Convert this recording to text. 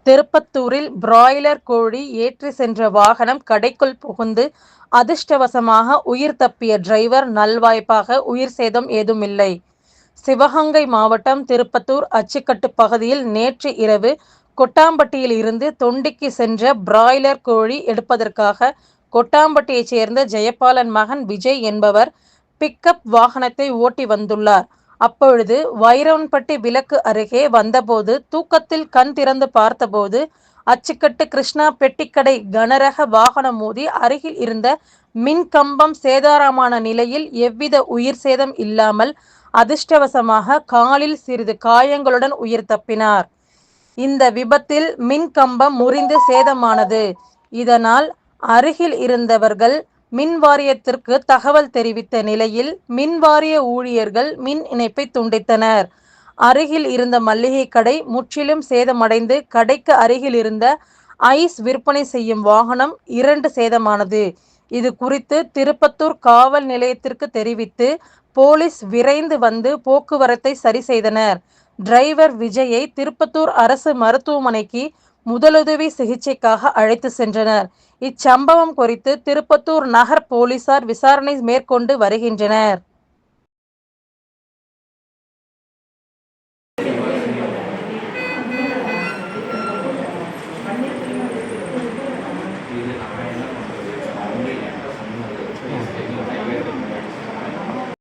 திருப்பத்தூரில் பிராய்லர் கோழி ஏற்றி சென்ற வாகனம் கடைக்குள் புகுந்து அதிர்ஷ்டவசமாக உயிர் தப்பிய டிரைவர் நல்வாய்ப்பாக உயிர் சேதம் ஏதுமில்லை. சிவகங்கை மாவட்டம் திருப்பத்தூர் அச்சுக்கட்டு பகுதியில் நேற்று இரவு கொட்டாம்பட்டியில் இருந்து தொண்டிக்கு சென்ற பிராய்லர் கோழி எடுப்பதற்காக கொட்டாம்பட்டியைச் சேர்ந்த ஜெயபாலன் மகன் விஜய் என்பவர் பிக்கப் வாகனத்தை ஓட்டி வந்துள்ளார். அப்பொழுது வைரவன்பட்டி விலக்கு அருகே வந்தபோது தூக்கத்தில் கண் திறந்து பார்த்தபோது அச்சுக்கட்டு கிருஷ்ணா பெட்டிக்கடை கனரக வாகனம் மோதி அருகில் இருந்த மின்கம்பம் சேதாரமான நிலையில் எவ்வித உயிர் சேதம் இல்லாமல் அதிர்ஷ்டவசமாக காலில் சிறிது காயங்களுடன் உயிர் தப்பினார். இந்த விபத்தில் மின்கம்பம் முறிந்து சேதமானது. இதனால் அருகில் இருந்தவர்கள் மின் வாரியத்திற்கு தகவல் தெரிவித்த நிலையில் மின்வாரிய ஊழியர்கள் மின் இணைப்பை துண்டித்தனர். அருகில் இருந்த மளிகை கடை முற்றிலும் சேதமடைந்து கடைக்கு அருகில் இருந்த ஐஸ் விற்பனை செய்யும் வாகனம் 2 சேதமானது. இது குறித்து திருப்பத்தூர் காவல் நிலையத்திற்கு தெரிவித்து போலீஸ் விரைந்து வந்து போக்குவரத்தை சரி செய்தனர். டிரைவர் விஜயை திருப்பத்தூர் அரசு மருத்துவமனைக்கு முதலுதவி சிகிச்சைக்காக அழைத்து சென்றனர். இச்சம்பவம் குறித்து திருப்பத்தூர் நகர் போலீசார் விசாரணை மேற்கொண்டு வருகின்றனர்.